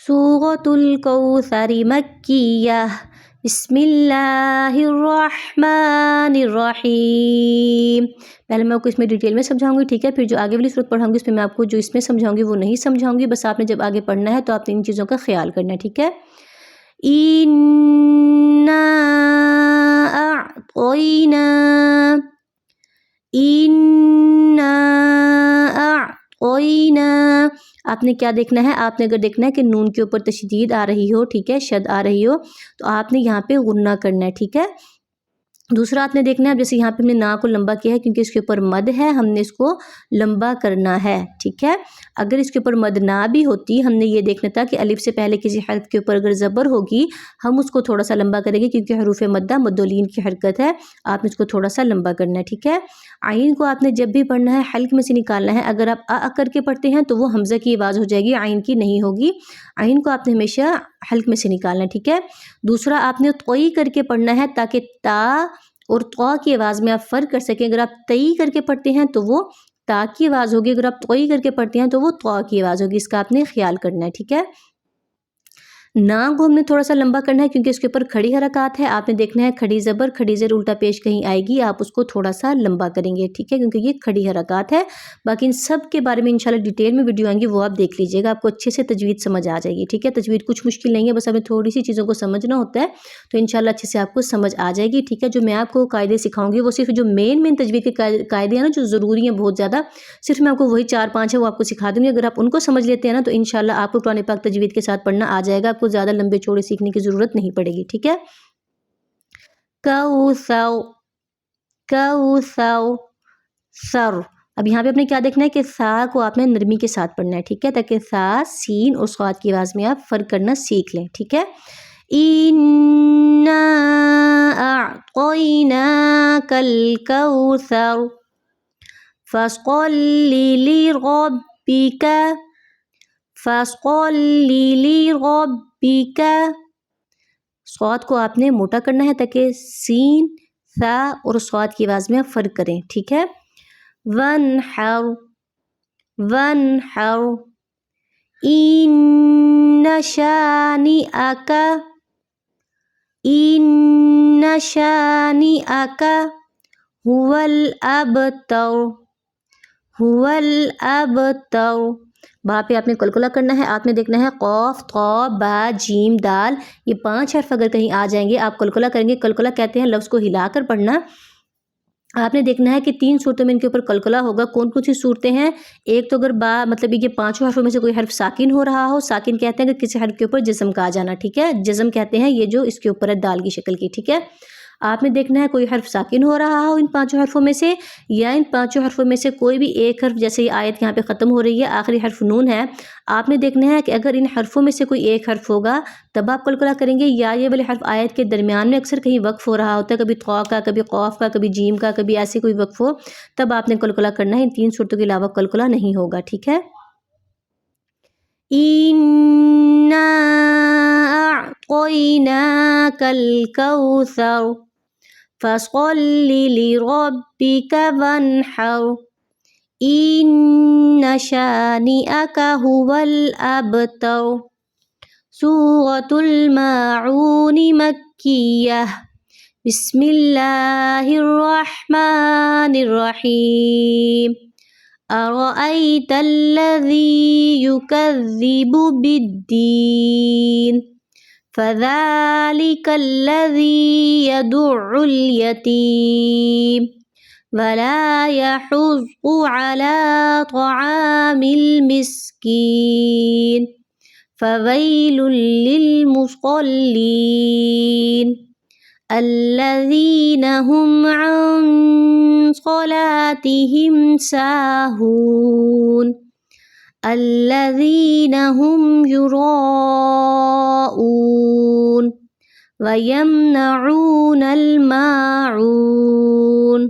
سورۃ الکوثر مکیہ بسم اللہ الرحمن الرحیم۔ پہلے میں آپ کو اس میں ڈیٹیل میں سمجھاؤں گی، ٹھیک ہے، پھر جو آگے والی صورت پڑھاؤں گی اس میں آپ کو جو اس میں سمجھاؤں گی وہ نہیں سمجھاؤں گی، بس آپ نے جب آگے پڑھنا ہے تو آپ نے ان چیزوں کا خیال کرنا ہے، ٹھیک ہے۔ اِنَّا أَعْطَيْنَا آپ نے کیا دیکھنا ہے؟ آپ نے اگر دیکھنا ہے کہ نون کے اوپر تشدید آ رہی ہو، ٹھیک ہے، شد آ رہی ہو، تو آپ نے یہاں پہ غنہ کرنا ہے، ٹھیک ہے۔ دوسرا آپ نے دیکھنا ہے، جیسے یہاں پہ ہم نے نا کو لمبا کیا ہے کیونکہ اس کے اوپر مد ہے، ہم نے اس کو لمبا کرنا ہے، ٹھیک ہے۔ اگر اس کے اوپر مد نہ بھی ہوتی، ہم نے یہ دیکھنا تھا کہ الف سے پہلے کسی حرف کے اوپر اگر زبر ہوگی ہم اس کو تھوڑا سا لمبا کریں گے کیونکہ حروف مدہ مدولین کی حرکت ہے، آپ نے اس کو تھوڑا سا لمبا کرنا ہے، ٹھیک ہے۔ عین کو آپ نے جب بھی پڑھنا ہے حلق میں سے نکالنا ہے، اگر آپ آ کر کے پڑھتے ہیں تو وہ حمزہ کی آواز ہو جائے گی، عین کی نہیں ہوگی۔ عین کو آپ نے ہمیشہ حلق میں سے نکالنا ہے، ٹھیک ہے۔ دوسرا آپ نے طوئی کر کے پڑھنا ہے تاکہ تا اور طا کی آواز میں آپ فرق کر سکیں۔ اگر آپ تئی کر کے پڑھتے ہیں تو وہ تا کی آواز ہوگی، اگر آپ طوئی کر کے پڑھتے ہیں تو وہ طا کی آواز ہوگی، اس کا آپ نے خیال کرنا ہے، ٹھیک ہے۔ نا کو ہم نے تھوڑا سا لمبا کرنا ہے کیونکہ اس کے اوپر کھڑی حرکات ہے، آپ نے دیکھنا ہے کھڑی زبر کھڑی زیر الٹا پیش کہیں آئے گی، آپ اس کو تھوڑا سا لمبا کریں گے، ٹھیک ہے، کیونکہ یہ کھڑی حرکات ہے۔ باقی ان سب کے بارے میں انشاءاللہ ڈیٹیل میں ویڈیو آئیں گی، وہ آپ دیکھ لیجئے گا، آپ کو اچھے سے تجوید سمجھ آ جائے گی، ٹھیک ہے۔ تجوید کچھ مشکل نہیں ہے، بس ہمیں تھوڑی سی چیزوں کو سمجھنا ہوتا ہے تو انشاءاللہ اچھے سے آپ کو سمجھ آ جائے گی، ٹھیک ہے۔ جو میں آپ کو قاعدے سکھاؤں گی وہ صرف جو مین تجوید کے قاعدے ہیں نا، جو ضروری ہیں بہت زیادہ، صرف میں آپ کو وہی 4-5 ہے وہ آپ کو سکھا دوں گی۔ اگر آپ ان کو سمجھ لیتے ہیں نا تو انشاءاللہ آپ کو قرآن پاک تجوید کے ساتھ پڑھنا آ جائے گا، آپ کو زیادہ لمبے چوڑے سیکھنے کی ضرورت نہیں پڑے گی، ٹھیک ہے۔ سر، اب یہاں پہ آپ نے کیا دیکھنا ہے کہ سا کو آپ نے نرمی کے ساتھ پڑھنا ہے، ٹھیک ہے، تاکہ سا سین اور صاد کی آواز میں آپ فرق کرنا سیکھ لیں، ٹھیک ہے۔ اِنَّا أَعْطَيْنَاكَ الْكَوْثَرَ فَصَلِّ لِرَبِّكَ صاد کو آپ نے موٹا کرنا ہے تاکہ سین، سا اور صاد کی آواز میں آپ فرق کریں، ٹھیک ہے۔ وَانْحَرْ إِنَّ شَانِئَكَ هُوَ الْأَبْتَرُ وہاں پہ آپ نے قلقلہ کرنا ہے، آپ نے دیکھنا ہے قاف، طا، با، جیم، دال، یہ 5 حرف اگر کہیں آ جائیں گے آپ قلقلہ کریں گے۔ قلقلہ کہتے ہیں لفظ کو ہلا کر پڑھنا۔ آپ نے دیکھنا ہے کہ 3 صورتوں میں ان کے اوپر قلقلہ ہوگا، کون کون سی صورتیں ہیں؟ ایک تو اگر با مطلب یہ 5 حرفوں میں سے کوئی حرف ساکن ہو رہا ہو، ساکن کہتے ہیں کہ کسی حرف کے اوپر جزم کا آ جانا، ٹھیک ہے، جزم کہتے ہیں یہ جو اس کے اوپر ہے دال کی شکل کی، ٹھیک ہے۔ آپ نے دیکھنا ہے کوئی حرف ساکن ہو رہا ہو ان 5 حرفوں میں سے، یا ان 5 حرفوں میں سے کوئی بھی ایک حرف، جیسے یہ آیت یہاں پہ ختم ہو رہی ہے، آخری حرف نون ہے، آپ نے دیکھنا ہے کہ اگر ان حرفوں میں سے کوئی ایک حرف ہوگا تب آپ قلقلہ کریں گے، یا یہ والے حرف آیت کے درمیان میں اکثر کہیں وقف ہو رہا ہوتا ہے، کبھی طا کا، کبھی قاف کا، کبھی جیم کا، کبھی ایسے کوئی وقف ہو، تب آپ نے قلقلہ کرنا ہے، ان 3 صورتوں کے علاوہ قلقلہ نہیں ہوگا، ٹھیک ہے۔ إِنَّا أَعْطَيْنَاكَ الْكَوْثَرَ فَصَلِّ لِرَبِّكَ وَانْحَرْ إِنَّ شَانِئَكَ هُوَ الْأَبْتَرُ سورۃ الماعون مکیہ بسم اللہ الرحمن الرحیم أَرَأَيْتَ الَّذِي يُكَذِّبُ بِالدِّينِ فَذَلِكَ الَّذِي يَدُعُّ الْيَتِيمَ وَلَا يَحُضُّ عَلَى طَعَامِ الْمِسْكِينِ فَوَيْلٌ لِلْمُصَلِّينَ الَّذِينَ هُمْ عَنْ صَلَاتِهِمْ سَاهُونَ الَّذِينَ هُمْ يُرَاءُونَ وَيَمْنَعُونَ الْمَاعُونَ